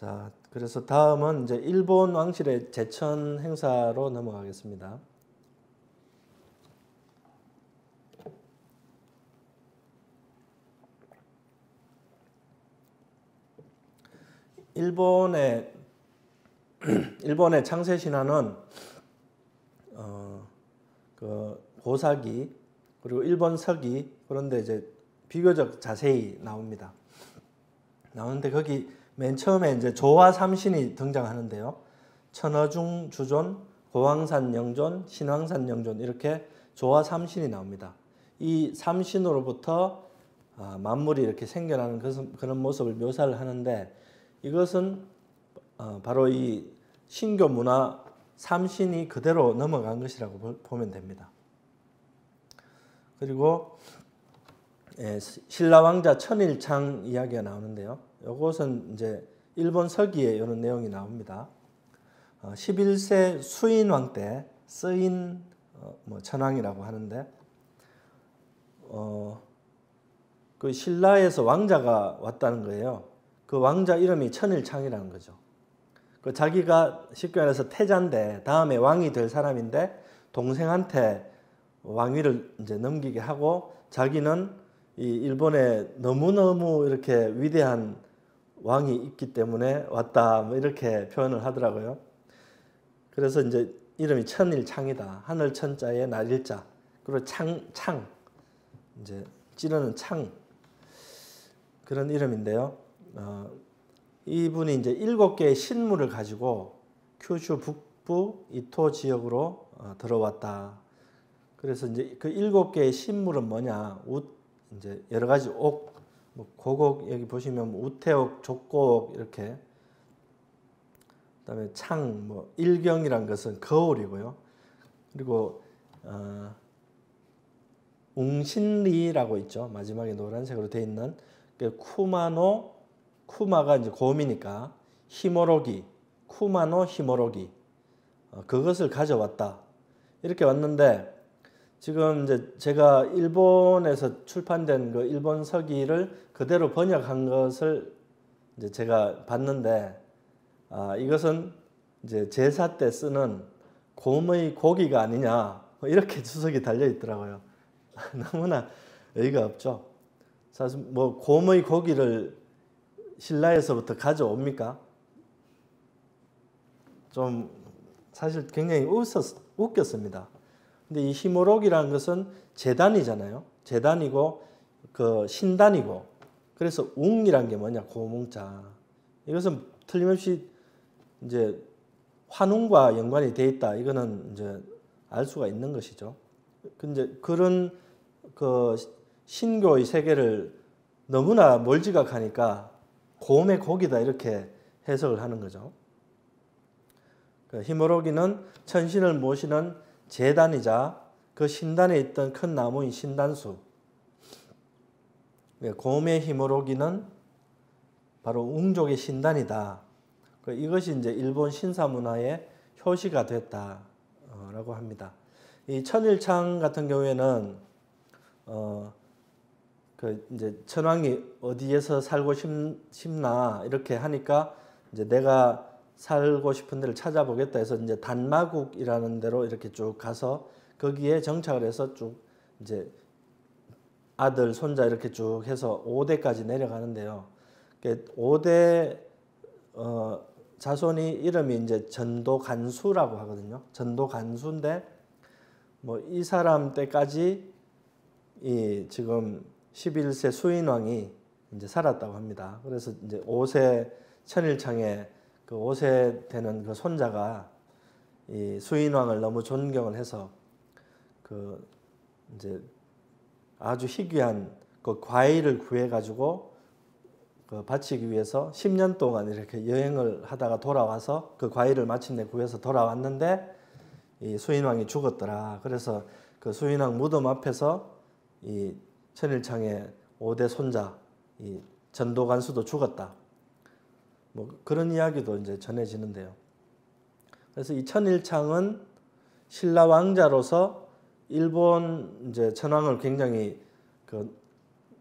자, 그래서 다음은 이제 일본 왕실의 제천 행사로 넘어가겠습니다. 일본의 창세 신화는 그 고사기 그리고 일본 서기 그런데 이제 비교적 자세히 나오는데 거기 맨 처음에 이제 조화 삼신이 등장하는데요. 천어중 주존, 고왕산 영존, 신왕산 영존 이렇게 조화 삼신이 나옵니다. 이 삼신으로부터 만물이 이렇게 생겨나는 그런 모습을 묘사를 하는데 이것은 바로 이 신교 문화 삼신이 그대로 넘어간 것이라고 보면 됩니다. 그리고 신라 왕자 천일창 이야기가 나오는데요. 이것은 이제 일본 서기에 이런 내용이 나옵니다. 11세 수인왕 때 쓰인 천왕이라고 하는데 그 신라에서 왕자가 왔다는 거예요. 그 왕자 이름이 천일창이라는 거죠. 그 자기가 쉽게 말해서 태자인데 다음에 왕이 될 사람인데 동생한테 왕위를 이제 넘기게 하고 자기는 이 일본에 너무너무 이렇게 위대한 왕이 있기 때문에 왔다 뭐 이렇게 표현을 하더라고요. 그래서 이제 이름이 천일창이다. 하늘 천자에 날일자. 그리고 창 이제 찌르는 창 그런 이름인데요. 이분이 이제 7개의 신물을 가지고 큐슈 북부 이토 지역으로 들어왔다. 그래서 이제 그 7개의 신물은 뭐냐? 이제 여러 가지 옥, 고곡 여기 보시면 우태옥, 족곡 이렇게. 그다음에 창, 일경이란 것은 거울이고요. 그리고 웅신리라고 있죠. 마지막에 노란색으로 되어 있는 그 쿠마가 이제 곰이니까 히모로기, 쿠마노 히모로기 그것을 가져왔다. 이렇게 왔는데 지금 이제 제가 일본에서 출판된 그 일본 서기를 그대로 번역한 것을 이제 제가 봤는데 이것은 이제 제사 때 쓰는 곰의 고기가 아니냐 이렇게 주석이 달려 있더라고요. 너무나 의의가 없죠. 사실 곰의 고기를 신라에서부터 가져옵니까? 좀 사실 굉장히 웃겼습니다. 근데 이 히모록이라는 것은 제단이잖아요. 제단이고 그 신단이고 그래서 웅이란 게 뭐냐? 고뭉자. 이것은 틀림없이 이제 환웅과 연관이 돼 있다. 이거는 이제 알 수가 있는 것이죠. 근데 그런 그 신교의 세계를 너무나 몰지각하니까 곰의 고기다 이렇게 해석을 하는 거죠. 그 히모로기는 천신을 모시는 제단이자 그 신단에 있던 큰 나무인 신단수. 곰의 히모로기는 바로 웅족의 신단이다. 이것이 이제 일본 신사 문화의 효시가 됐다라고 합니다. 이 천일창 같은 경우에는 그 이제 천왕이 어디에서 살고 싶나 이렇게 하니까 이제 내가 살고 싶은 데를 찾아보겠다 해서 이제 단마국이라는 데로 이렇게 쭉 가서 거기에 정착을 해서 쭉 이제 아들, 손자 이렇게 쭉 해서 5대까지 내려가는데요. 5대 자손이 이름이 이제 전도간수라고 하거든요. 전도간수인데 이 사람 때까지 이 지금 11세 수인왕이 이제 살았다고 합니다. 그래서 이제 5세 천일창의 그 5세 되는 그 손자가 이 수인왕을 너무 존경을 해서 그 이제 아주 희귀한 그 과일을 구해 가지고 그 바치기 위해서 10년 동안 이렇게 여행을 하다가 돌아와서 그 과일을 마침내 구해서 돌아왔는데 이 수인왕이 죽었더라. 그래서 그 수인왕 무덤 앞에서 이 천일창의 5대 손자 이 전도간수도 죽었다. 그런 이야기도 이제 전해지는데요. 그래서 이 천일창은 신라 왕자로서 일본 이제 천황을 굉장히 그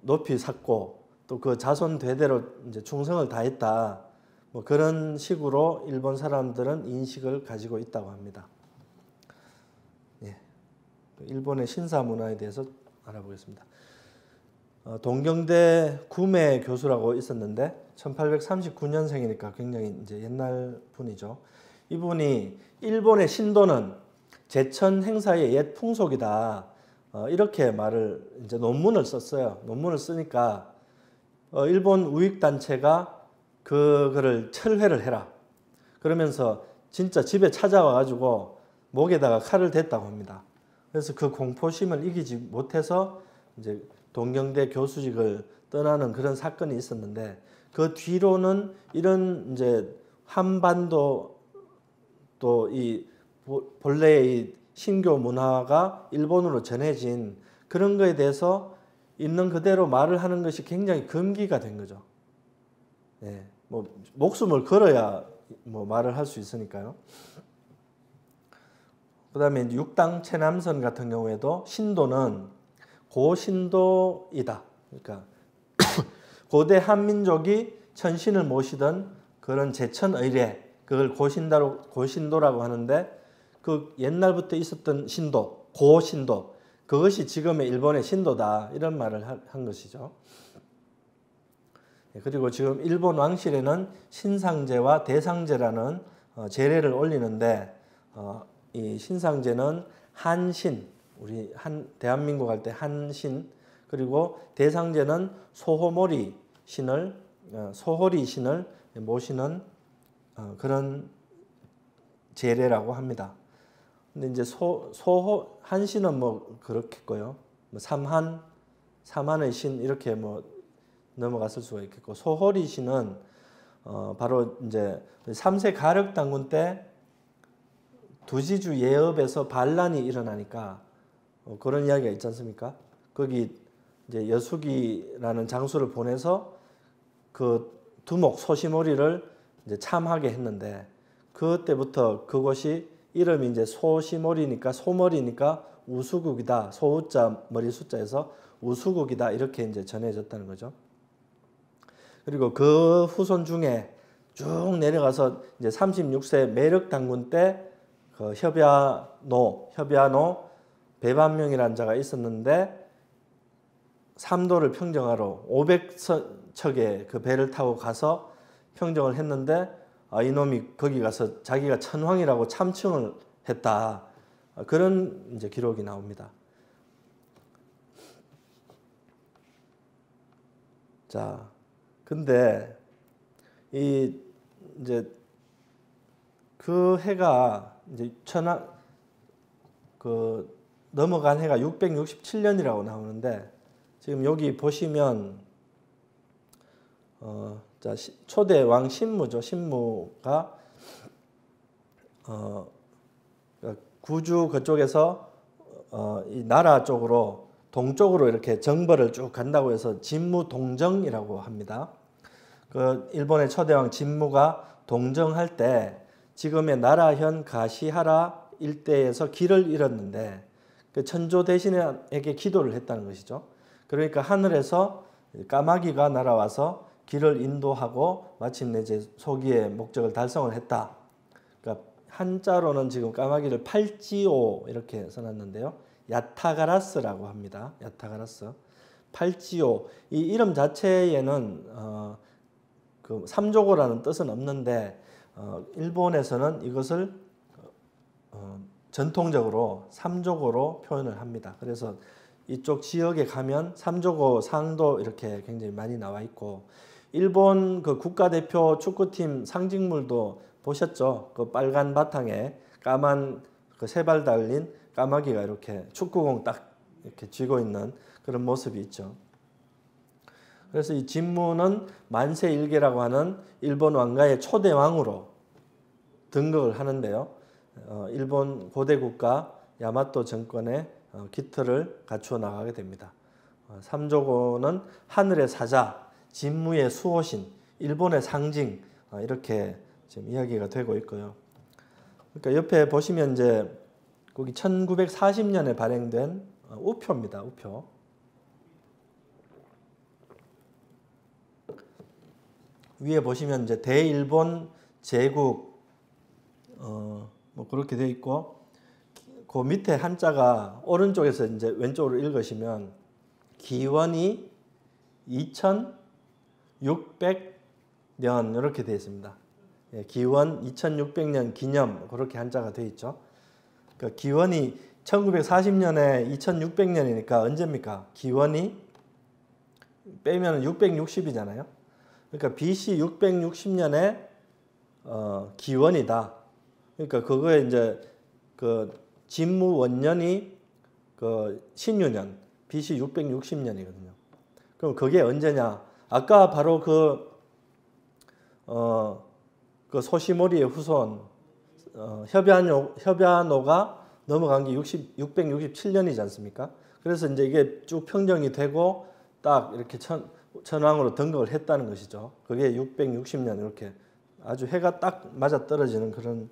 높이 샀고 또 그 자손 대대로 이제 충성을 다했다. 뭐 그런 식으로 일본 사람들은 인식을 가지고 있다고 합니다. 예. 일본의 신사 문화에 대해서 알아보겠습니다. 동경대 구매 교수라고 있었는데 1839년생이니까 굉장히 이제 옛날 분이죠. 이분이 일본의 신도는 제천 행사의 옛 풍속이다. 이렇게 말을 이제 논문을 썼어요. 논문을 쓰니까 일본 우익단체가 그거를 철회를 해라. 그러면서 진짜 집에 찾아와 가지고 목에다가 칼을 댔다고 합니다. 그래서 그 공포심을 이기지 못해서 이제 동경대 교수직을 떠나는 그런 사건이 있었는데 그 뒤로는 이런 이제 한반도 또 이 본래의 신교 문화가 일본으로 전해진 그런 거에 대해서 있는 그대로 말을 하는 것이 굉장히 금기가 된 거죠. 예, 뭐 목숨을 걸어야 뭐 말을 할 수 있으니까요. 그다음에 육당 체남선 같은 경우에도 신도는 고신도이다. 그러니까 고대 한민족이 천신을 모시던 그런 제천 의례, 그걸 고신도라고 하는데 그 옛날부터 있었던 신도, 고신도, 그것이 지금의 일본의 신도다. 이런 말을 한 것이죠. 그리고 지금 일본 왕실에는 신상제와 대상제라는 제례를 올리는데 이 신상제는 한신, 우리 대한민국 할 때 한신, 그리고 대상제는 소호모리 신을 소호리 신을 모시는 그런 제례라고 합니다. 근데 이제 한신은 뭐 그렇겠고요. 뭐 삼한의 신 이렇게 뭐 넘어갔을 수가 있겠고, 소호리 신은 바로 이제 3세 가륵 당군 때 두지주 예업에서 반란이 일어나니까 그런 이야기가 있지 않습니까? 거기 이제 여수기라는 장수를 보내서 그 두목 소시모리를 이제 참하게 했는데 그때부터 그것이 이름이 이제 소시모리니까 소머리니까 우수국이다. 소우자 머리 숫자에서 우수국이다. 이렇게 이제 전해졌다는 거죠. 그리고 그 후손 중에 쭉 내려가서 이제 36세 매륵 당군 때 그 협야노 배반명이라는 자가 있었는데 삼도를 평정하러 500척의 그 배를 타고 가서 평정을 했는데 이놈이 거기 가서 자기가 천황이라고 참칭을 했다. 그런 이제 기록이 나옵니다. 자, 근데 이제 그 해가 이제 넘어간 해가 667년이라고 나오는데 지금 여기 보시면 자, 초대 왕 신무죠. 신무가 구주 그쪽에서 이 나라 쪽으로 동쪽으로 이렇게 정벌을 쭉 간다고 해서 진무동정이라고 합니다. 그 일본의 초대왕 진무가 동정할 때 지금의 나라현 가시하라 일대에서 길을 잃었는데 그 천조 대신에게 기도를 했다는 것이죠. 그러니까 하늘에서 까마귀가 날아와서 길을 인도하고 마침내 이제 소기의 목적을 달성을 했다. 그러니까 한자로는 지금 까마귀를 팔지오 이렇게 써놨는데요. 야타가라스라고 합니다. 야타가라스. 팔지오. 이 이름 자체에는 그 삼조고라는 뜻은 없는데 일본에서는 이것을 전통적으로 삼조고로 표현을 합니다. 그래서 이쪽 지역에 가면 삼조고, 상도 이렇게 굉장히 많이 나와 있고 일본 그 국가대표 축구팀 상징물도 보셨죠? 그 빨간 바탕에 까만 그 세 발 달린 까마귀가 이렇게 축구공 딱 이렇게 쥐고 있는 그런 모습이 있죠. 그래서 이 진무는 만세일계라고 하는 일본 왕가의 초대 왕으로 등극을 하는데요. 일본 고대 국가 야마토 정권의 기틀을 갖추어 나가게 됩니다. 삼조고는 하늘의 사자, 진무의 수호신, 일본의 상징 이렇게 지금 이야기가 되고 있고요. 그러니까 옆에 보시면 이제 거기 1940년에 발행된 우표입니다. 우표. 위에 보시면 이제 대일본 제국 뭐 그렇게 돼 있고, 그 밑에 한자가 오른쪽에서 이제 왼쪽으로 읽으시면 기원이 2600년 이렇게 되어 있습니다. 예, 기원 2600년 기념 그렇게 한자가 되어 있죠. 그러니까 기원이 1940년에 2600년이니까 언제입니까? 기원이 빼면 660이잖아요. 그러니까 BC 660년에 기원이다. 그러니까 그거에 이제 그 진무 원년이 그 신유년 BC 660년이거든요. 그럼 그게 언제냐? 아까 바로 그 소시모리의 후손 협야노가 넘어간 게 667년이지 않습니까? 그래서 이제 이게 쭉 평정이 되고 딱 이렇게 천왕으로 등극을 했다는 것이죠. 그게 660년 이렇게 아주 해가 딱 맞아 떨어지는 그런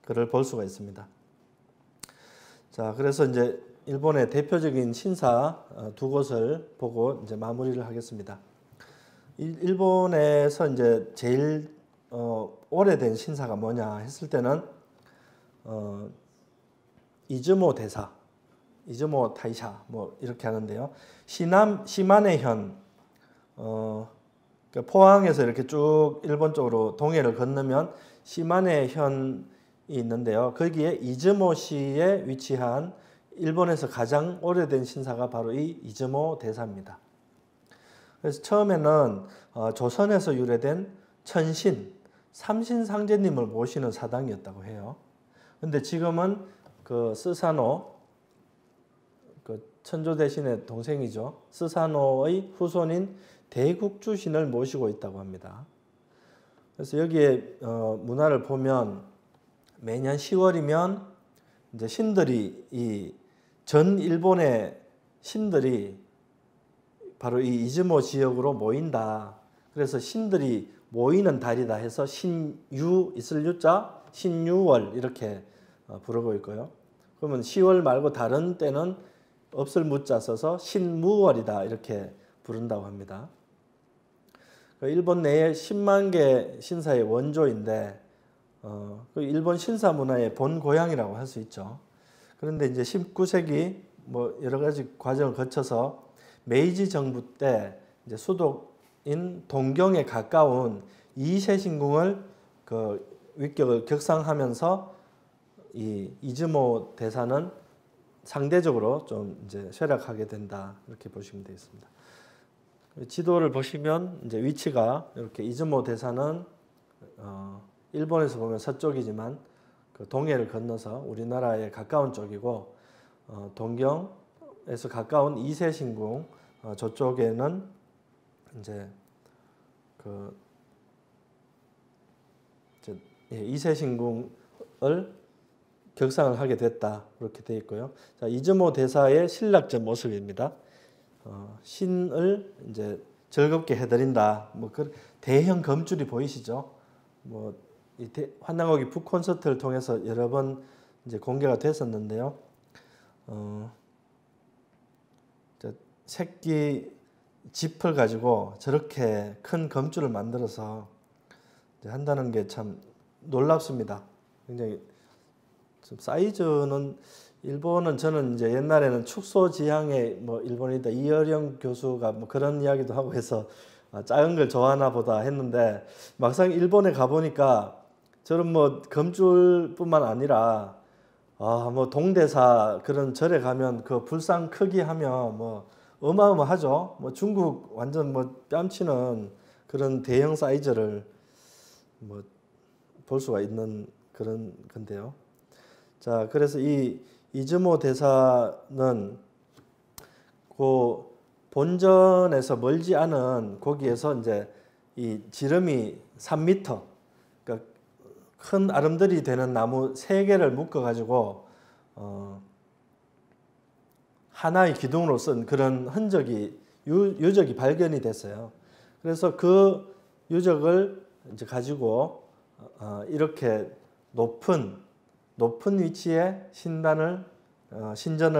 글을 볼 수가 있습니다. 자, 그래서 이제 일본의 대표적인 신사 두 곳을 보고 이제 마무리를 하겠습니다. 일본에서 이제 제일 오래된 신사가 뭐냐 했을 때는 이즈모 대사, 이즈모 타이샤 뭐 이렇게 하는데요. 시마네현 포항에서 이렇게 쭉 일본 쪽으로 동해를 건너면 시마네현이 있는데요. 거기에 이즈모시에 위치한 일본에서 가장 오래된 신사가 바로 이 이즈모 대사입니다. 그래서 처음에는 조선에서 유래된 천신, 삼신상제님을 모시는 사당이었다고 해요. 근데 지금은 그 스사노, 그 천조 대신의 동생이죠. 스사노의 후손인 대국주신을 모시고 있다고 합니다. 그래서 여기에 문화를 보면 매년 10월이면 이제 신들이 이 전 일본의 신들이 바로 이 이즈모 지역으로 모인다. 그래서 신들이 모이는 달이다 해서 신유 있을 유자 신유월 이렇게 부르고 있고요. 그러면 10월 말고 다른 때는 없을 무자 써서 신무월이다 이렇게 부른다고 합니다. 일본 내에 10만 개 신사의 원조인데 그 일본 신사 문화의 본 고향이라고 할 수 있죠. 그런데 이제 19세기 뭐 여러 가지 과정을 거쳐서 메이지 정부 때 이제 수도인 동경에 가까운 이세신궁을 그 위격을 격상하면서 이 이즈모 대사는 상대적으로 좀 이제 쇠락하게 된다 이렇게 보시면 되겠습니다. 지도를 보시면 이제 위치가 이렇게 이즈모 대사는 일본에서 보면 서쪽이지만 그 동해를 건너서 우리나라에 가까운 쪽이고 동경에서 가까운 이세신궁 저쪽에는 이제 그 이세신궁을 격상을 하게 됐다 그렇게 되어 있고요. 자, 이즈모 대사의 신락전 모습입니다. 신을 이제 즐겁게 해드린다. 뭐 그 대형 검줄이 보이시죠? 뭐 이 환양곡이 북 콘서트를 통해서 여러 번 이제 공개가 됐었는데요. 새끼 짚을 가지고 저렇게 큰 검줄을 만들어서 한다는 게 참 놀랍습니다. 굉장히 좀 사이즈는 일본은 저는 이제 옛날에는 축소지향의 뭐 일본이다 이어령 교수가 뭐 그런 이야기도 하고 해서 작은 걸 좋아하나 보다 했는데 막상 일본에 가보니까 저런 뭐 검줄뿐만 아니라 뭐 동대사 그런 절에 가면 그 불상 크기 하면 뭐 어마어마하죠. 뭐 중국 완전 뭐 뺨치는 그런 대형 사이즈를 뭐 볼 수가 있는 그런 건데요. 자, 그래서 이 이즈모 대사는 그 본전에서 멀지 않은 거기에서 이제 이 지름이 3m, 그러니까 큰 아름드리 되는 나무 3개를 묶어 가지고 하나의 기둥으로 쓴 그런 흔적이 유적이 발견이 됐어요. 그래서 그 유적을 이제 가지고 이렇게 높은 위치에 신전을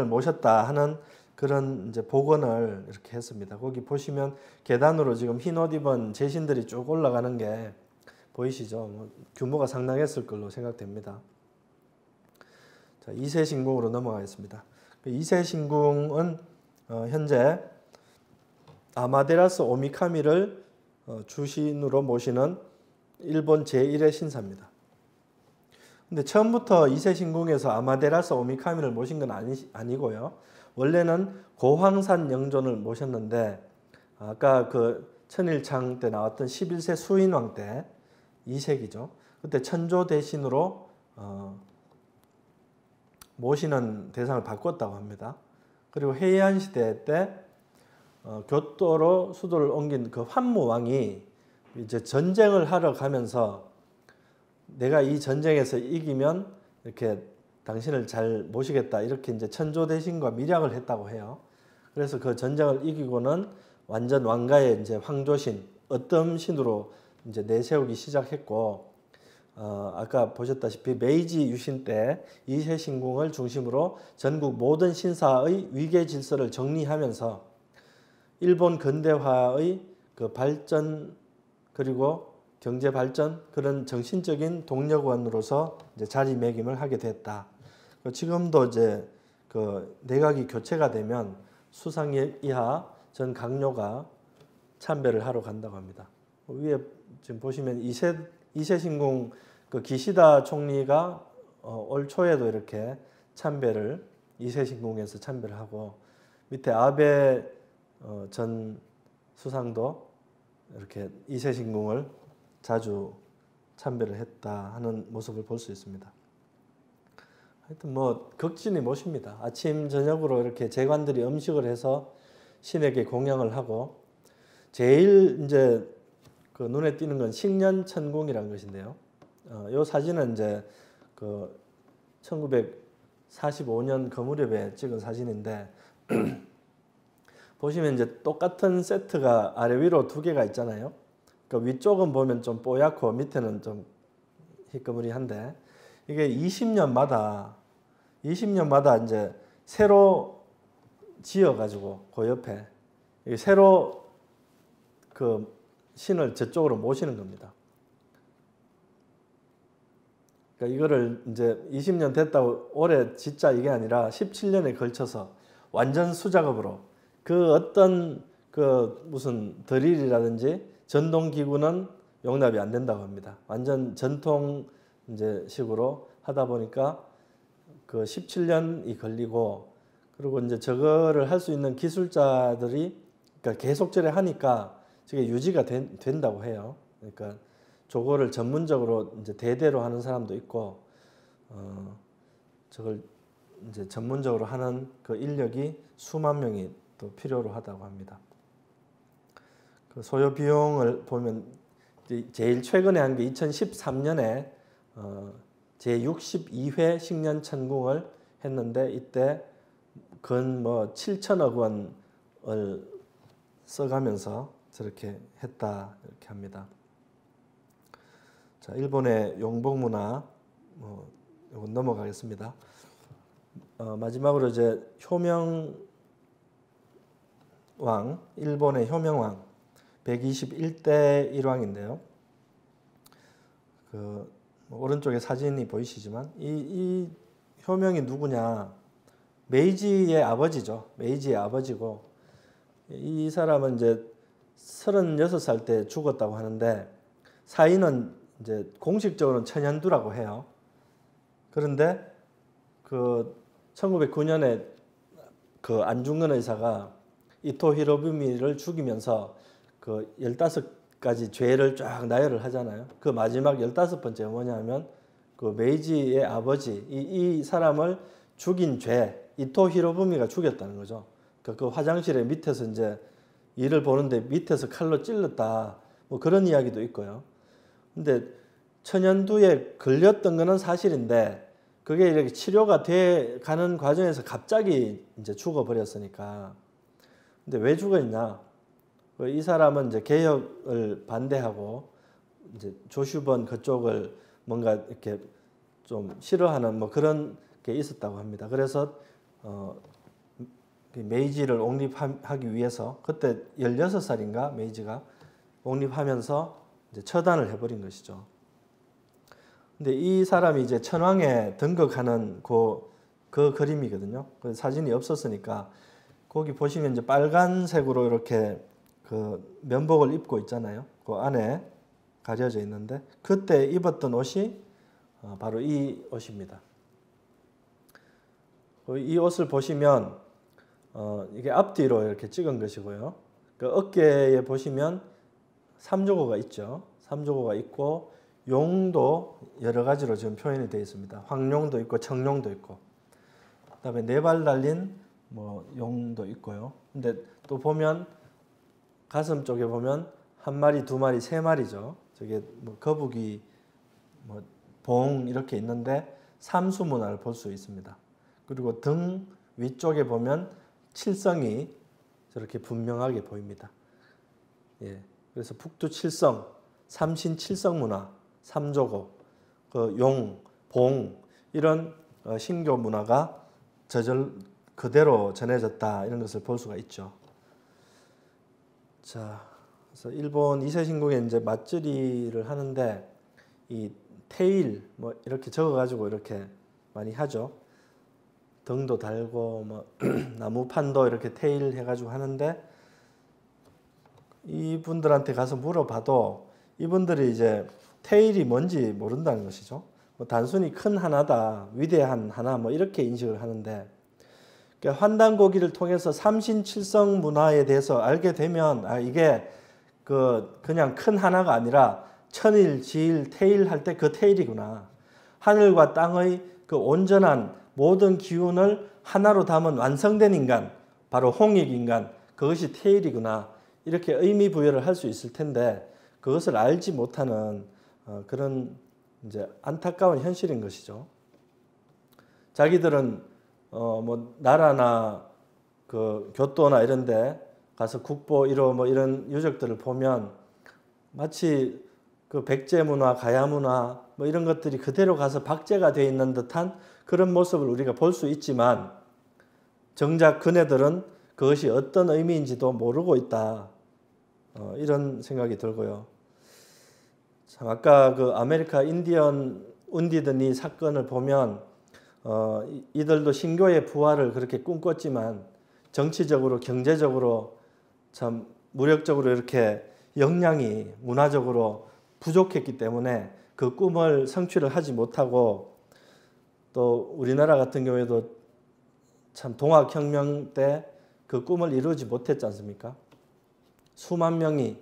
모셨다 하는 그런 이제 복원을 이렇게 했습니다. 거기 보시면 계단으로 지금 흰 옷 입은 제신들이 쭉 올라가는 게 보이시죠? 뭐 규모가 상당했을 걸로 생각됩니다. 자, 2세 신궁으로 넘어가겠습니다. 2세 신궁은 현재 아마데라스 오미카미를 주신으로 모시는 일본 제1의 신사입니다. 근데 처음부터 2세 신궁에서 아마데라스 오미카미를 모신 건 아니고요. 원래는 고황산 영존을 모셨는데 아까 그 천일창 때 나왔던 11세 수인왕 때 2세기죠. 그때 천조 대신으로 모시는 대상을 바꿨다고 합니다. 그리고 해이안 시대 때 교토로 수도를 옮긴 그 환무왕이 이제 전쟁을 하러 가면서 내가 이 전쟁에서 이기면 이렇게 당신을 잘 모시겠다 이렇게 이제 천조 대신과 밀약을 했다고 해요. 그래서 그 전쟁을 이기고는 완전 왕가의 이제 황조신, 어뜸신으로 이제 내세우기 시작했고, 아까 보셨다시피 메이지 유신 때 이세 신궁을 중심으로 전국 모든 신사의 위계 질서를 정리하면서 일본 근대화의 그 발전 그리고 경제 발전 그런 정신적인 동력원으로서 이제 자리매김을 하게 됐다. 지금도 이제 그 내각이 교체가 되면 수상 이하 전 강요가 참배를 하러 간다고 합니다. 위에 지금 보시면 이세 신궁 그 기시다 총리가 올 초에도 이렇게 참배를 이세 신궁에서 참배를 하고 밑에 아베 전 수상도 이렇게 이세 신궁을 자주 참배를 했다 하는 모습을 볼 수 있습니다. 하여튼 뭐 극진히 모십니다. 아침 저녁으로 이렇게 제관들이 음식을 해서 신에게 공양을 하고 제일 이제 그 눈에 띄는 건 식년천궁이라는 것인데요. 이 사진은 이제 그 1945년 그 무렵에 찍은 사진인데 보시면 이제 똑같은 세트가 아래 위로 두 개가 있잖아요. 그러니까 위쪽은 보면 좀 뽀얗고 밑에는 좀 희끄무리한데 이게 20년마다 이제 새로 지어가지고 그 옆에 새로 그 신을 저쪽으로 모시는 겁니다. 그러니까 이거를 이제 20년 됐다고 올해 진짜 이게 아니라 17년에 걸쳐서 완전 수작업으로 그 어떤 그 무슨 드릴이라든지 전동 기구는 용납이 안 된다고 합니다. 완전 전통 이제 식으로 하다 보니까 그 17년이 걸리고 그리고 이제 저거를 할 수 있는 기술자들이 그러니까 계속 저래 하니까 저게 유지가 된다고 해요. 그러니까 저거를 전문적으로 이제 대대로 하는 사람도 있고 저걸 이제 전문적으로 하는 그 인력이 수만 명이 또 필요로 하다고 합니다. 그 소요 비용을 보면 제일 최근에 한 게 2013년에 제62회 식년천궁을 했는데 이때 근 뭐 7천억 원을 써가면서 저렇게 했다 이렇게 합니다. 자, 일본의 용복 문화 이건 넘어가겠습니다. 마지막으로 이제 효명왕, 일본의 효명왕 121대 일왕인데요. 그 오른쪽에 사진이 보이시지만 이 효명이 누구냐? 메이지의 아버지죠. 메이지의 아버지고 이 사람은 이제 36살 때 죽었다고 하는데 사인은 이제 공식적으로는 천연두라고 해요. 그런데 그 1909년에 그 안중근 의사가 이토 히로부미를 죽이면서 그 15가지 죄를 쫙 나열을 하잖아요. 그 마지막 15번째가 뭐냐면 그 메이지의 아버지 이 사람을 죽인 죄 이토 히로부미가 죽였다는 거죠. 그 화장실에 밑에서 이제 일을 보는데 밑에서 칼로 찔렀다 뭐 그런 이야기도 있고요. 근데 천연두에 걸렸던 거는 사실인데 그게 이렇게 치료가 돼 가는 과정에서 갑자기 이제 죽어버렸으니까. 근데 왜 죽었냐? 이 사람은 이제 개혁을 반대하고 이제 조슈번 그쪽을 뭔가 이렇게 좀 싫어하는 뭐 그런 게 있었다고 합니다. 그래서 메이지를 옹립하기 위해서 그때 16살인가 메이지가 옹립하면서 이제 처단을 해버린 것이죠. 근데 이 사람이 이제 천황에 등극하는 그 그림이거든요. 그 사진이 없었으니까 거기 보시면 이제 빨간색으로 이렇게 그 면복을 입고 있잖아요. 그 안에 가려져 있는데 그때 입었던 옷이 바로 이 옷입니다. 이 옷을 보시면 이게 앞뒤로 이렇게 찍은 것이고요. 그 어깨에 보시면 삼조고가 있죠. 삼조고가 있고 용도 여러 가지로 지금 표현이 되어 있습니다. 황룡도 있고 청룡도 있고 그다음에 네 발 달린 뭐 용도 있고요. 근데 또 보면 가슴 쪽에 보면 한 마리, 두 마리, 세 마리죠. 저게 뭐 거북이, 뭐 봉 이렇게 있는데 삼수 문화를 볼 수 있습니다. 그리고 등 위쪽에 보면 칠성이 저렇게 분명하게 보입니다. 예, 그래서 북두 칠성, 삼신 칠성 문화, 삼조고, 그 용, 봉 이런 신교 문화가 그대로 전해졌다 이런 것을 볼 수가 있죠. 자, 그래서 일본 이세신궁에 이제 맞절이를 하는데 이 테일 뭐 이렇게 적어가지고 이렇게 많이 하죠. 등도 달고 뭐 나무판도 이렇게 테일 해가지고 하는데 이분들한테 가서 물어봐도 이분들이 이제 테일이 뭔지 모른다는 것이죠. 뭐 단순히 큰 하나다, 위대한 하나 뭐 이렇게 인식을 하는데 그러니까 환단고기를 통해서 삼신칠성 문화에 대해서 알게 되면 이게 그냥 큰 하나가 아니라 천일, 지일, 태일 할 때 그 태일이구나. 하늘과 땅의 그 온전한 모든 기운을 하나로 담은 완성된 인간, 바로 홍익인간, 그것이 태일이구나. 이렇게 의미 부여를 할 수 있을 텐데 그것을 알지 못하는 그런 이제 안타까운 현실인 것이죠. 자기들은 뭐 나라나 그 교토나 이런데 가서 국보 1호 뭐 이런 유적들을 보면 마치 그 백제 문화, 가야 문화 뭐 이런 것들이 그대로 가서 박제가 되어 있는 듯한 그런 모습을 우리가 볼 수 있지만 정작 그네들은 그것이 어떤 의미인지도 모르고 있다. 이런 생각이 들고요. 참 아까 그 아메리카 인디언 운디드니 사건을 보면 이들도 신교의 부활을 그렇게 꿈꿨지만 정치적으로 경제적으로 참 무력적으로 이렇게 역량이 문화적으로 부족했기 때문에 그 꿈을 성취를 하지 못하고 또 우리나라 같은 경우에도 참 동학혁명 때 그 꿈을 이루지 못했지 않습니까? 수만 명이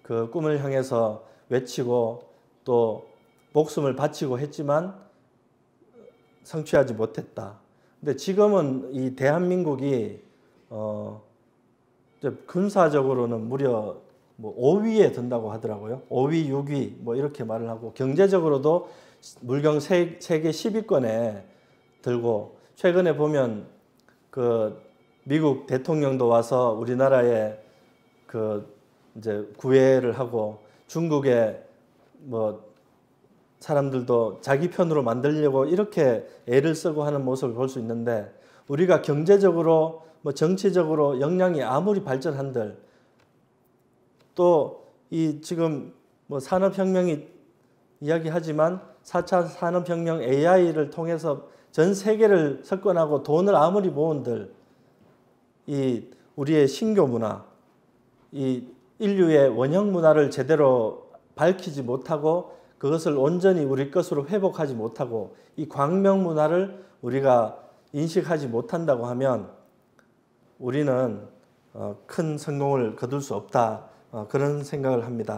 그 꿈을 향해서 외치고 또 목숨을 바치고 했지만 성취하지 못했다. 근데 지금은 이 대한민국이 군사적으로는 무려 뭐 5위에 든다고 하더라고요. 5위, 6위 뭐 이렇게 말을 하고 경제적으로도 물경 세계 10위권에 들고 최근에 보면 그 미국 대통령도 와서 우리나라에 그 이제 구애를 하고 중국의 뭐 사람들도 자기 편으로 만들려고 이렇게 애를 쓰고 하는 모습을 볼 수 있는데 우리가 경제적으로 뭐 정치적으로 역량이 아무리 발전한들 또 이 지금 뭐 산업혁명이 이야기하지만 4차 산업혁명 AI를 통해서 전 세계를 석권하고 돈을 아무리 모은들 이 우리의 신교 문화, 이 인류의 원형 문화를 제대로 밝히지 못하고 그것을 온전히 우리 것으로 회복하지 못하고 이 광명 문화를 우리가 인식하지 못한다고 하면 우리는 큰 성공을 거둘 수 없다. 그런 생각을 합니다.